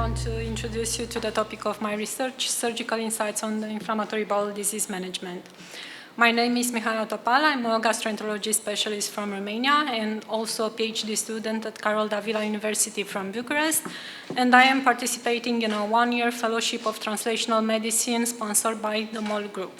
want to introduce you to the topic of my research, surgical insights on the inflammatory bowel disease management. My name is Mihaela Topala. I'm a gastroenterology specialist from Romania and also a PhD student at Davila University from Bucharest. And I am participating in a one-year fellowship of translational medicine sponsored by the MOL group.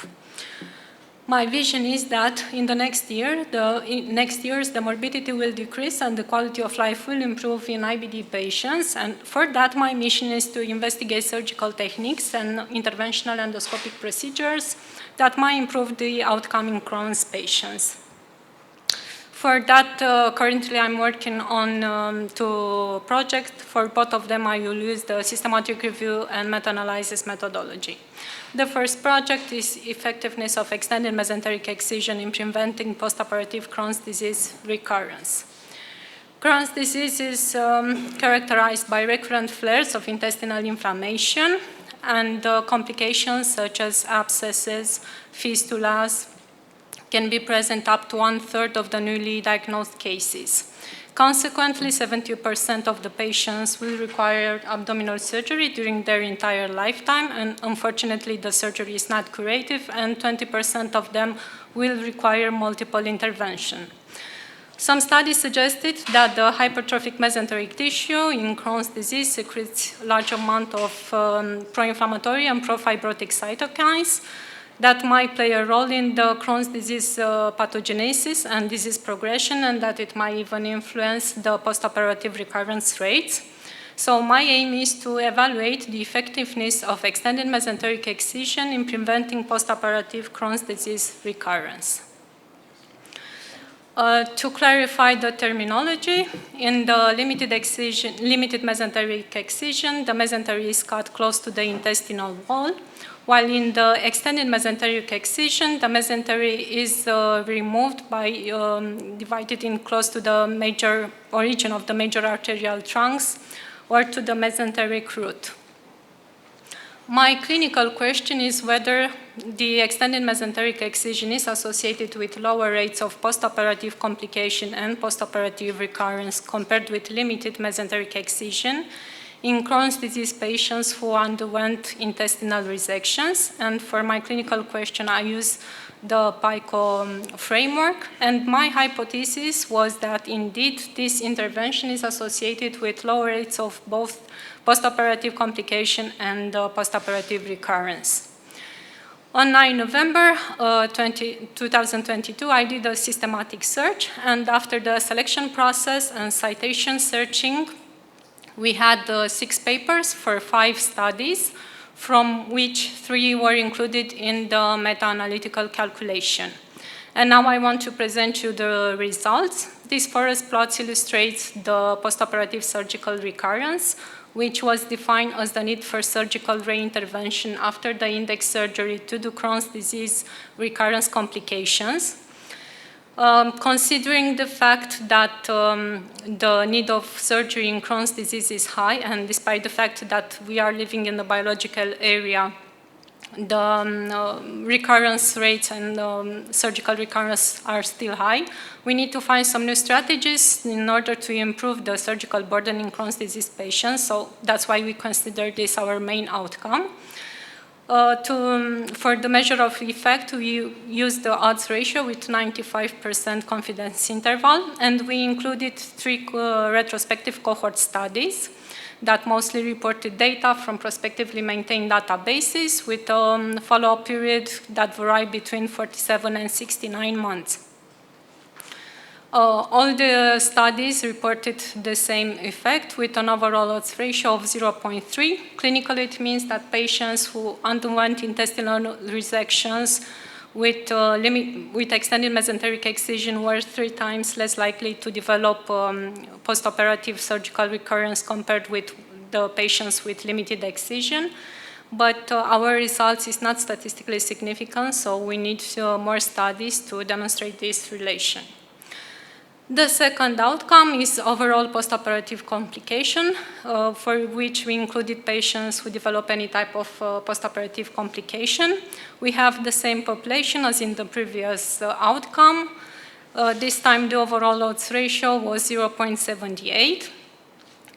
My vision is that in the next years, the morbidity will decrease and the quality of life will improve in IBD patients. And for that, my mission is to investigate surgical techniques and interventional endoscopic procedures that might improve the outcome in Crohn's patients. For that, currently I'm working on two projects. For both of them, I will use the systematic review and meta-analysis methodology. The first project is effectiveness of extended mesenteric excision in preventing postoperative Crohn's disease recurrence. Crohn's disease is characterized by recurrent flares of intestinal inflammation and complications such as abscesses, fistulas, can be present up to 1/3 of the newly diagnosed cases. Consequently, 70% of the patients will require abdominal surgery during their entire lifetime, and unfortunately the surgery is not curative, and 20% of them will require multiple interventions. Some studies suggested that the hypertrophic mesenteric tissue in Crohn's disease secretes large amount of pro-inflammatory and pro-fibrotic cytokines that might play a role in the Crohn's disease pathogenesis and disease progression, and that it might even influence the postoperative recurrence rates. So my aim is to evaluate the effectiveness of extended mesenteric excision in preventing postoperative Crohn's disease recurrence. To clarify the terminology, in the limited mesenteric excision, the mesentery is cut close to the intestinal wall, while in the extended mesenteric excision, the mesentery is removed by divided in close to the major origin of the major arterial trunks or to the mesenteric root. My clinical question is whether the extended mesenteric excision is associated with lower rates of postoperative complication and postoperative recurrence compared with limited mesenteric excision in Crohn's disease patients who underwent intestinal resections. And for my clinical question, I use the PICO framework. And my hypothesis was that indeed this intervention is associated with low rates of both postoperative complication and postoperative recurrence. On 9 November 2022, I did a systematic search, and after the selection process and citation searching, we had 6 papers for 5 studies, from which 3 were included in the meta-analytical calculation. And now I want to present you the results. This forest plot illustrates the postoperative surgical recurrence, which was defined as the need for surgical reintervention after the index surgery to do Crohn's disease recurrence complications. Considering the fact that the need of surgery in Crohn's disease is high, and despite the fact that we are living in the biological area, the recurrence rates and surgical recurrence are still high, we need to find some new strategies in order to improve the surgical burden in Crohn's disease patients. So that's why we consider this our main outcome. For the measure of effect, we used the odds ratio with 95% confidence interval, and we included 3 retrospective cohort studies that mostly reported data from prospectively maintained databases with a follow-up period that varied between 47 and 69 months. All the studies reported the same effect with an overall odds ratio of 0.3. Clinically, it means that patients who underwent intestinal resections with extended mesenteric excision were 3 times less likely to develop postoperative surgical recurrence compared with the patients with limited excision. But our results is not statistically significant, so we need more studies to demonstrate this relation. The second outcome is overall postoperative complication, for which we included patients who develop any type of postoperative complication. We have the same population as in the previous outcome. This time the overall odds ratio was 0.78.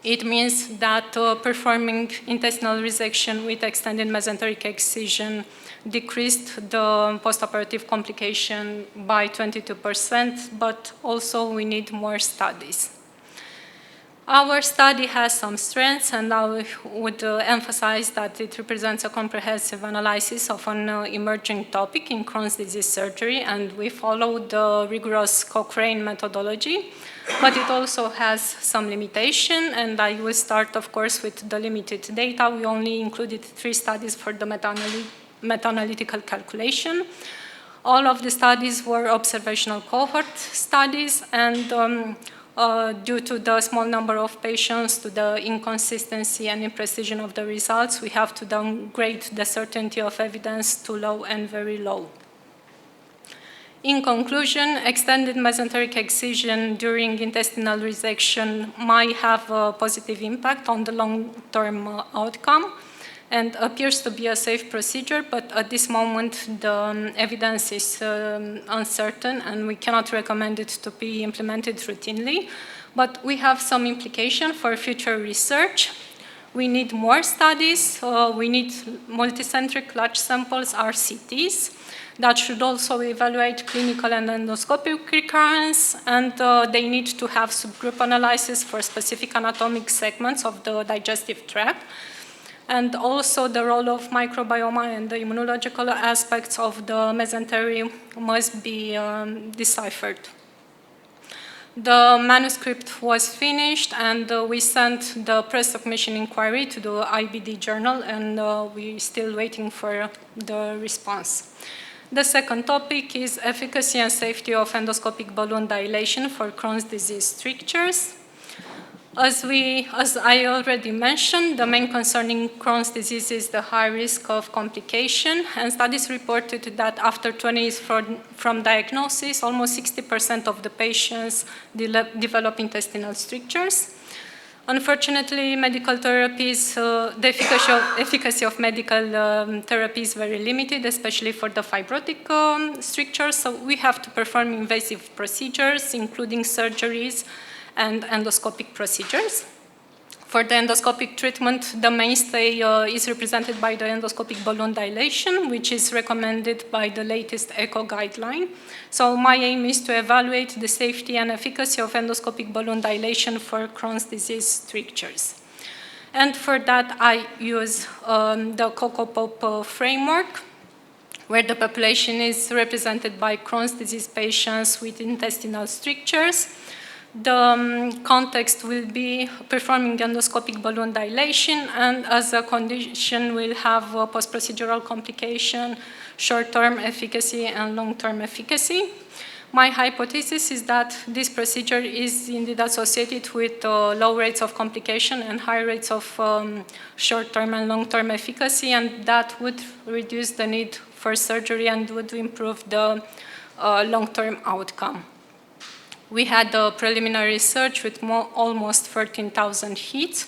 It means that performing intestinal resection with extended mesenteric excision decreased the postoperative complication by 22%, but also we need more studies. Our study has some strengths, and I would emphasize that it represents a comprehensive analysis of an emerging topic in Crohn's disease surgery, and we followed the rigorous Cochrane methodology, but it also has some limitation, and I will start, of course, with the limited data. We only included 3 studies for the meta-analytical calculation. All of the studies were observational cohort studies, and due to the small number of patients, to the inconsistency and imprecision of the results, we have to downgrade the certainty of evidence to low and very low. In conclusion, extended mesenteric excision during intestinal resection might have a positive impact on the long-term outcome and appears to be a safe procedure, but at this moment the evidence is uncertain and we cannot recommend it to be implemented routinely. But we have some implication for future research. We need more studies. We need multicentric large samples, RCTs, that should also evaluate clinical and endoscopic recurrence, and they need to have subgroup analysis for specific anatomic segments of the digestive tract. And also the role of microbiome and the immunological aspects of the mesentery must be deciphered. The manuscript was finished, and we sent the press submission inquiry to the IBD journal, and we're still waiting for the response. The second topic is efficacy and safety of endoscopic balloon dilation for Crohn's disease strictures. As I already mentioned, the main concern in Crohn's disease is the high risk of complication, and studies reported that after 20 years from diagnosis, almost 60% of the patients develop intestinal strictures. Unfortunately, medical therapies, the efficacy of medical therapy is very limited, especially for the fibrotic strictures, so we have to perform invasive procedures, including surgeries and endoscopic procedures. For the endoscopic treatment, the mainstay is represented by the endoscopic balloon dilation, which is recommended by the latest ECHO guideline. So my aim is to evaluate the safety and efficacy of endoscopic balloon dilation for Crohn's disease strictures. And for that, I use the COCO-POP framework, where the population is represented by Crohn's disease patients with intestinal strictures. The context will be performing endoscopic balloon dilation, and as a condition we'll have a post-procedural complication, short-term efficacy and long-term efficacy. My hypothesis is that this procedure is indeed associated with low rates of complication and high rates of short-term and long-term efficacy, and that would reduce the need for surgery and would improve the long-term outcome. We had a preliminary research with almost 13,000 hits.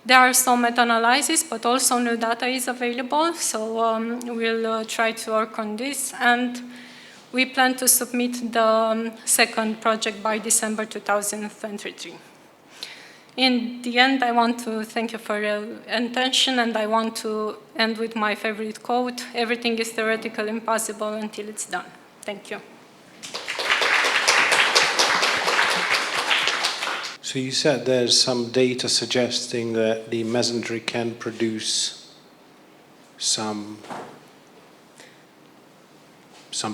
There are some meta-analyses, but also new data is available, so we'll try to work on this, and we plan to submit the second project by December 2023. In the end, I want to thank you for your attention, and I want to end with my favorite quote: everything is theoretical impossible until it's done. Thank you. So you said there's some data suggesting that the mesentery can produce some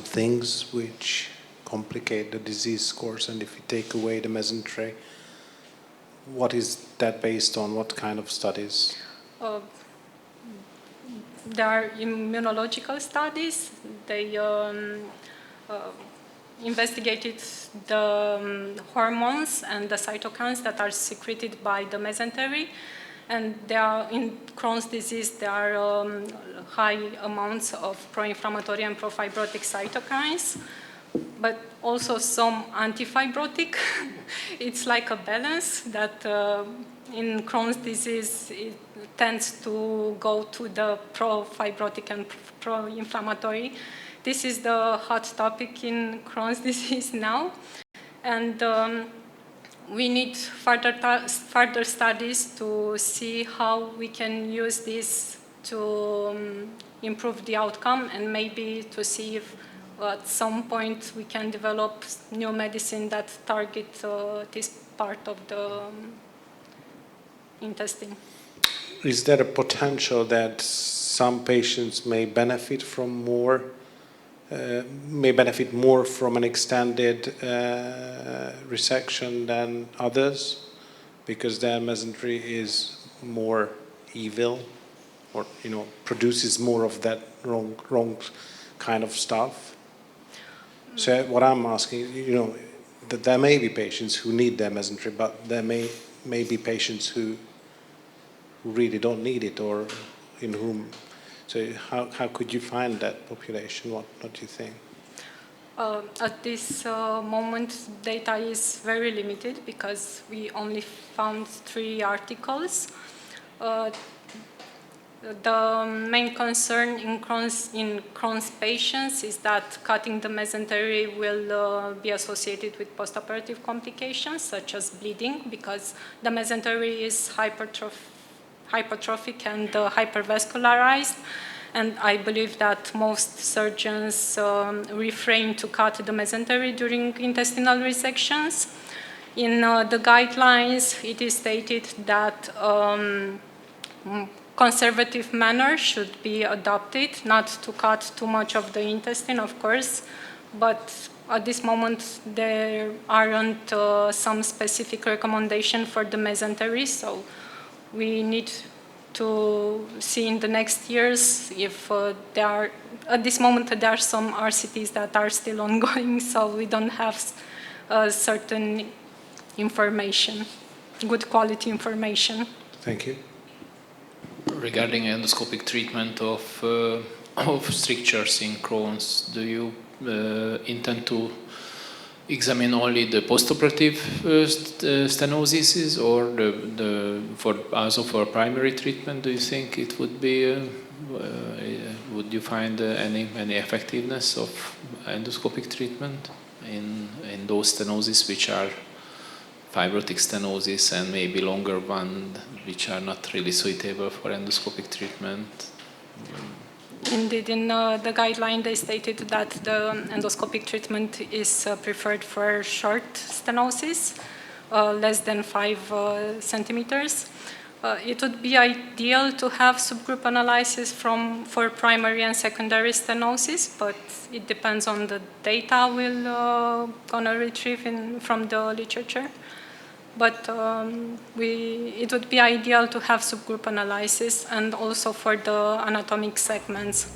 things which complicate the disease course, and if you take away the mesentery, what is that based on? What kind of studies? There are immunological studies. They investigated the hormones and the cytokines that are secreted by the mesentery, and there are, in Crohn's disease, there are high amounts of pro-inflammatory and pro-fibrotic cytokines, but also some anti-fibrotic. It's like a balance that in Crohn's disease it tends to go to the pro-fibrotic and pro-inflammatory. This is the hot topic in Crohn's disease now. And we need further studies to see how we can use this to improve the outcome, and maybe to see if at some point we can develop new medicine that target this part of the intestine. Is there a potential that some patients may benefit from more, from an extended resection than others, because their mesentery is more evil, or produces more of that wrong kind of stuff? So what I'm asking, that there may be patients who need their mesentery, but there may be patients who really don't need it, or in whom. So how could you find that population? What do you think? At this moment, data is very limited because we only found 3 articles. The main concern in Crohn's patients is that cutting the mesentery will be associated with postoperative complications such as bleeding, because the mesentery is hypertrophic and hypervascularized. And I believe that most surgeons refrain to cut the mesentery during intestinal resections. In the guidelines, it is stated that conservative manner should be adopted, not to cut too much of the intestine, of course, but at this moment there aren't some specific recommendation for the mesentery, so we need to see in the next years if there are, at this moment there are some RCTs that are still ongoing, so we don't have certain information, good quality information. Thank you. Regarding endoscopic treatment of strictures in Crohn's, do you intend to examine only the postoperative stenosis, or for primary treatment? Do you think it would be? Would you find any effectiveness of endoscopic treatment in those stenosis which are fibrotic stenosis, and maybe longer one which are not really suitable for endoscopic treatment? Indeed, in the guideline they stated that the endoscopic treatment is preferred for short stenosis, less than 5 centimeters. It would be ideal to have subgroup analysis for primary and secondary stenosis, but it depends on the data we'll gonna retrieve from the literature. But it would be ideal to have subgroup analysis, and also for the anatomic segments.